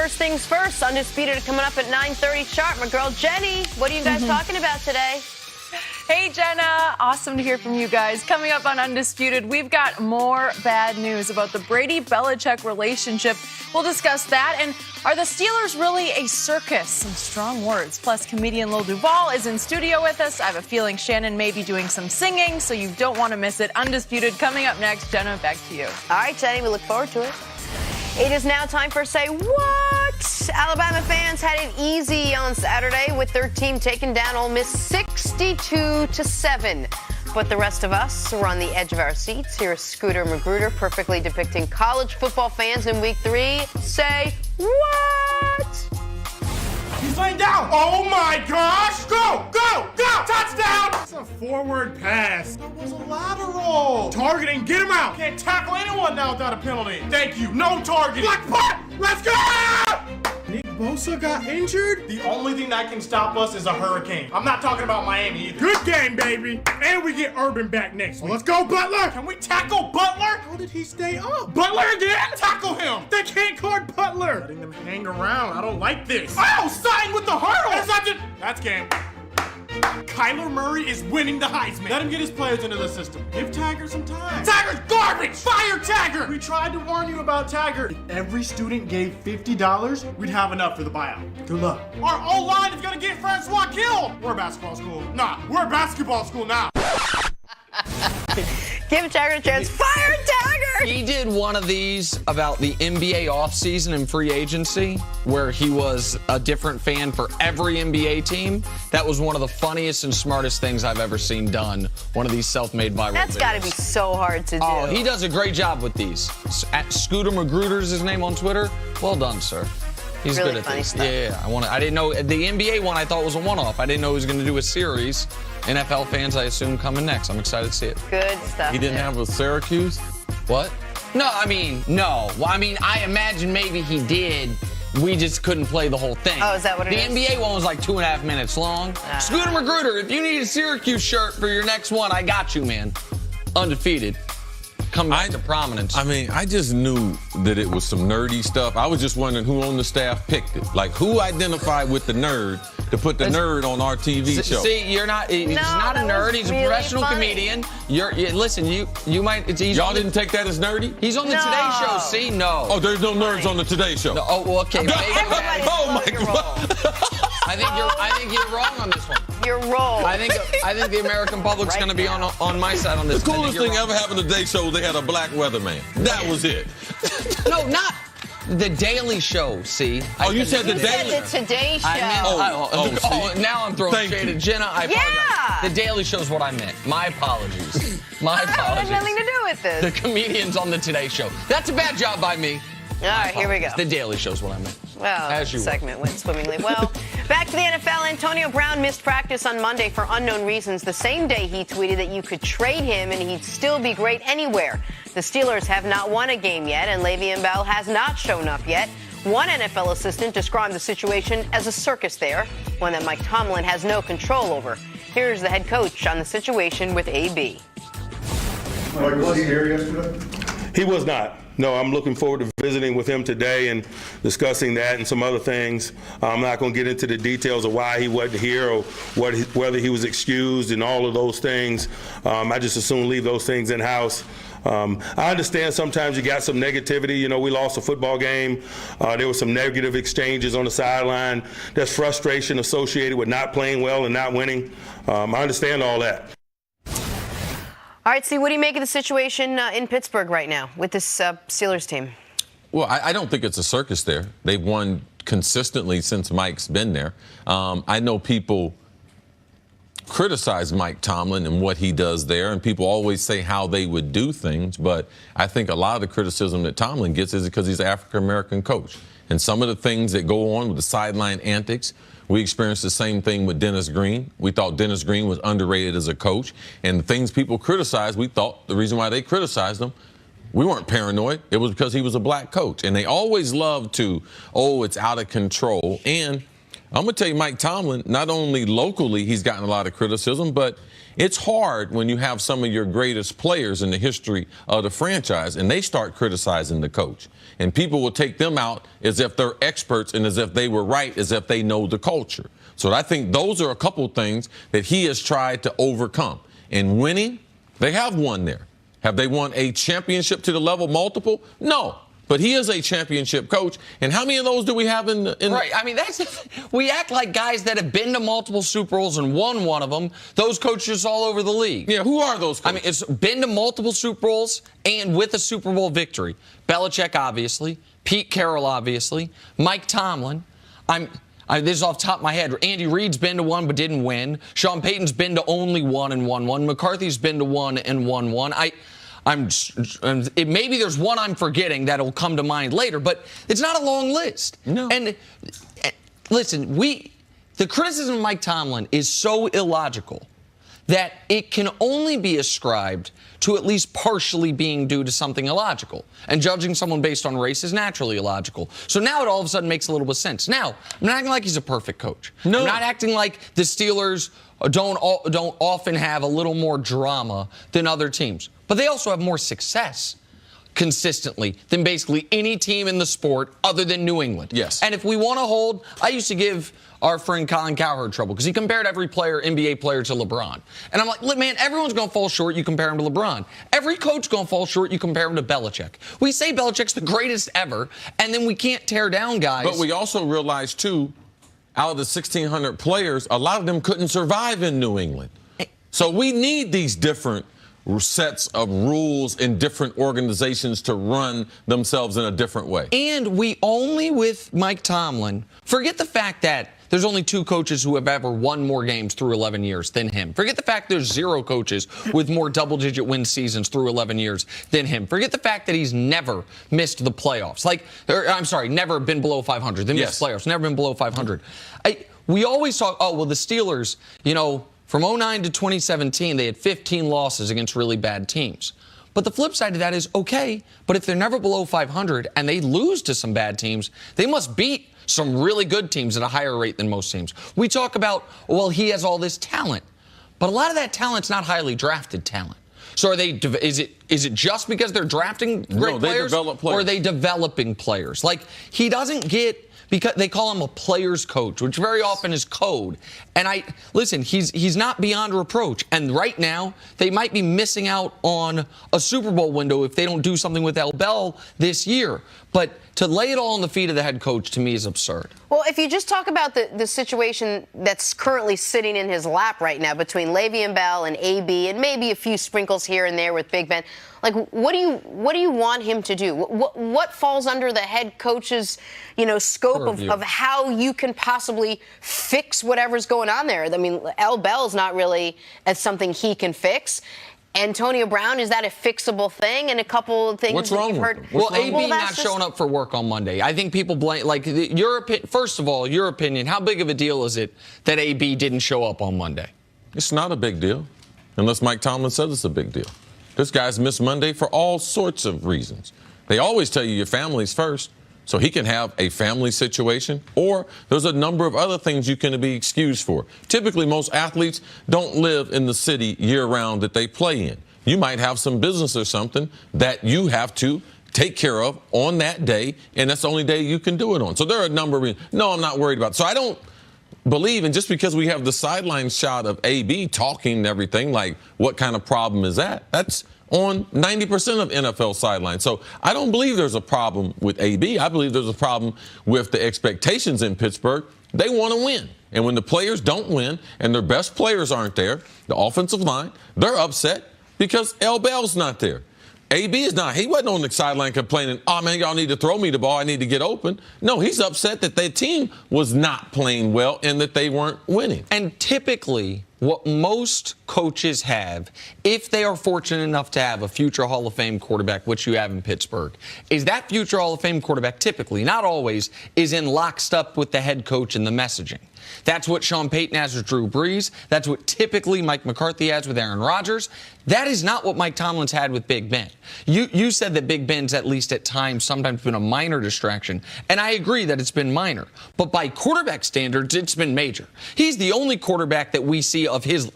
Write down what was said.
first things first. Undisputed coming up at 9:30 sharp. My girl Jenny, what are you guys talking about today? Hey, Jenna. Awesome to hear from you guys. Coming up on Undisputed, we've got more bad news about the Brady-Belichick relationship. We'll discuss that. And are the Steelers really a circus? Some strong words. Plus, comedian Lil Duval is in studio with us. I have a feeling Shannon may be doing some singing, so you don't want to miss it. Undisputed coming up next. Jenna, back to you. All right, Jenny, we look forward to it. It is now time for Say What? Alabama fans had it easy on Saturday with their team taking down Ole Miss 62-7. But the rest of us were on the edge of our seats. Here's Scooter Magruder perfectly depicting college football fans in Week 3. Say what? He's laying down. Oh my gosh! Go! Go! Go! Touchdown! It's a forward pass. That was a lateral. Targeting, get him out. Can't tackle anyone now without a penalty. Thank you. No targeting. Black punt! Let's go! Nick Bosa got injured? The only thing that can stop us is a hurricane. I'm not talking about Miami either. Good game, baby. And we get Urban back next week. Let's go, Butler! Can we tackle Butler? How did he stay up? Butler again? Tackle him! They can't guard Butler! Letting them hang around. I don't like this. Oh, sign with the hurdle! That's game. Kyler Murray is winning the Heisman. Let him get his players into the system. Give Taggart some time. Taggart's garbage! Fire Taggart! We tried to warn you about Taggart. If every student gave $50, we'd have enough for the buyout. Good luck. Our O-line is gonna get Francois killed. We're a basketball school. Nah, we're a basketball school now. Give Taggart a chance. Fire Taggart! He did one of these about the NBA offseason and free agency, where he was a different fan for every NBA team. That was one of the funniest and smartest things I've ever seen done. One of these self-made viral That's videos. got to be so hard to do. Oh, he does a great job with these. At Scooter Magruder is his name on Twitter. Well done, sir. He's really good at funny this. stuff. Yeah. I didn't know the NBA one. I thought was a one-off. I didn't know he was going to do a series. NFL fans, I assume, coming next. I'm excited to see it. Good stuff. He didn't have with Syracuse? What? No, no. Well, I imagine maybe he did. We just couldn't play the whole thing. Oh, is that what it is? The NBA one was like 2.5 minutes long. Scooter Magruder, if you need a Syracuse shirt for your next one, I got you, man. Undefeated. Come back to prominence. I just knew that it was some nerdy stuff. I was just wondering who on the staff picked it. Like, who identified with the nerd to put the nerd on our TV show? See, he's not a nerd. He's a professional comedian. Listen, you might. Y'all didn't take that as nerdy? He's on the Today Show. See, no. Oh, there's no nerds on the Today Show. No, oh, well, okay. Oh my God. I think you're wrong on this one. Your role. I think the American public's going to be on my side on this. The coolest thing ever happened to Today Show was they had a black weatherman. That was it. No, not the Daily Show. See? Oh, you said the Daily. You said the Today Show. Now I'm throwing shade at Jenna. I apologize. The Daily Show is what I meant. My apologies. My apologies. It has nothing to do with this. The comedians on the Today Show. That's a bad job by me. All right, here we go. The Daily Show is what I meant. Well, the segment went swimmingly well. Back to the NFL. Antonio Brown missed practice on Monday for unknown reasons. The same day he tweeted that you could trade him and he'd still be great anywhere. The Steelers have not won a game yet, and Le'Veon Bell has not shown up yet. One NFL assistant described the situation as a circus there, one that Mike Tomlin has no control over. Here's the head coach on the situation with AB. Mike, was he here yesterday? He was not. No, I'm looking forward to visiting with him today and discussing that and some other things. I'm not going to get into the details of why he wasn't here or whether he was excused and all of those things. I just as soon leave those things in-house. I understand sometimes you got some negativity. You know, we lost a football game. There were some negative exchanges on the sideline. There's frustration associated with not playing well and not winning. I understand all that. All right, Steve, what do you make of the situation in Pittsburgh right now with this Steelers team? Well, I don't think it's a circus there. They've won consistently since Mike's been there. I know people criticize Mike Tomlin and what he does there, and people always say how they would do things, but I think a lot of the criticism that Tomlin gets is because he's an African-American coach. And some of the things that go on with the sideline antics, we experienced the same thing with Dennis Green. We thought Dennis Green was underrated as a coach. And the things people criticized, we thought the reason why they criticized him, we weren't paranoid. It was because he was a black coach. And they always love to, it's out of control. And I'm going to tell you, Mike Tomlin, not only locally he's gotten a lot of criticism, but it's hard when you have some of your greatest players in the history of the franchise and they start criticizing the coach. And people will take them out as if they're experts and as if they were right, as if they know the culture. So I think those are a couple things that he has tried to overcome. And winning, they have won there. Have they won a championship to the level multiple? No. But he is a championship coach. And how many of those do we have in Right. I mean, we act like guys that have been to multiple Super Bowls and won one of them, those coaches all over the league. Yeah, who are those coaches? I mean, it's been to multiple Super Bowls and with a Super Bowl victory. Belichick, obviously. Pete Carroll, obviously. Mike Tomlin. This is off the top of my head. Andy Reid's been to one but didn't win. Sean Payton's been to only one and won one. McCarthy's been to one and won one. Maybe there's one I'm forgetting that'll come to mind later, but it's not a long list. No. And listen, the criticism of Mike Tomlin is so illogical that it can only be ascribed to at least partially being due to something illogical. And judging someone based on race is naturally illogical. So now it all of a sudden makes a little bit of sense. Now, I'm not acting like he's a perfect coach. No. I'm not acting like the Steelers don't often have a little more drama than other teams. But they also have more success consistently than basically any team in the sport other than New England. Yes. And if we want to hold, I used to give our friend Colin Cowherd trouble because he compared every NBA player to LeBron. And I'm like, look, man, everyone's going to fall short. You compare him to LeBron. Every coach going to fall short. You compare him to Belichick. We say Belichick's the greatest ever, and then we can't tear down guys. But we also realize, too, out of the 1,600 players, a lot of them couldn't survive in New England. So we need these different sets of rules in different organizations to run themselves in a different way. And we only, with Mike Tomlin, forget the fact that there's only 2 coaches who have ever won more games through 11 years than him. Forget the fact there's 0 coaches with more double-digit win seasons through 11 years than him. Forget the fact that he's never missed the playoffs. Never been below 500. Then missed playoffs. Never been below 500. We always talk, the Steelers, from 2009 to 2017, they had 15 losses against really bad teams. But the flip side of that is, okay, but if they're never below 500 and they lose to some bad teams, they must beat some really good teams at a higher rate than most teams. We talk about, he has all this talent. But a lot of that talent's not highly drafted talent. So is it just because they're drafting great players? Develop players. Or are they developing players? He doesn't get, because they call him a player's coach, which very often is code. And he's not beyond reproach. And right now, they might be missing out on a Super Bowl window if they don't do something with Al Bell this year. But to lay it all on the feet of the head coach, to me, is absurd. Well, if you just talk about the situation that's currently sitting in his lap right now between Le'Veon Bell and AB and maybe a few sprinkles here and there with Big Ben, what do you want him to do? What falls under the head coach's, scope of how you can possibly fix whatever's going on there? I mean, Al Bell's not really as something he can fix. Antonio Brown, is that a fixable thing? And a couple of things What's that wrong you've with heard. him? AB not showing up for work on Monday. I think people blame, first of all, your opinion, how big of a deal is it that AB didn't show up on Monday? It's not a big deal, unless Mike Tomlin says it's a big deal. This guy's missed Monday for all sorts of reasons. They always tell you your family's first, so he can have a family situation, or there's a number of other things you can be excused for. Typically, most athletes don't live in the city year-round that they play in. You might have some business or something that you have to take care of on that day, and that's the only day you can do it on. So there are a number of reasons. No, I'm not worried about it. So I don't believe, and just because we have the sideline shot of AB talking and everything, what kind of problem is that? That's on 90% of NFL sidelines. So I don't believe there's a problem with AB. I believe there's a problem with the expectations in Pittsburgh. They want to win. And when the players don't win and their best players aren't there, the offensive line, they're upset because Al Bell's not there. AB is not. He wasn't on the sideline complaining, oh, man, y'all need to throw me the ball. I need to get open. No, he's upset that their team was not playing well and that they weren't winning. And typically, what most coaches have, if they are fortunate enough to have a future Hall of Fame quarterback, which you have in Pittsburgh, is that future Hall of Fame quarterback typically, not always, is in lockstep with the head coach and the messaging. That's what Sean Payton has with Drew Brees. That's what typically Mike McCarthy has with Aaron Rodgers. That is not what Mike Tomlin's had with Big Ben. You said that Big Ben's at least at times sometimes been a minor distraction, and I agree that it's been minor. But by quarterback standards, it's been major. He's the only quarterback that we see of his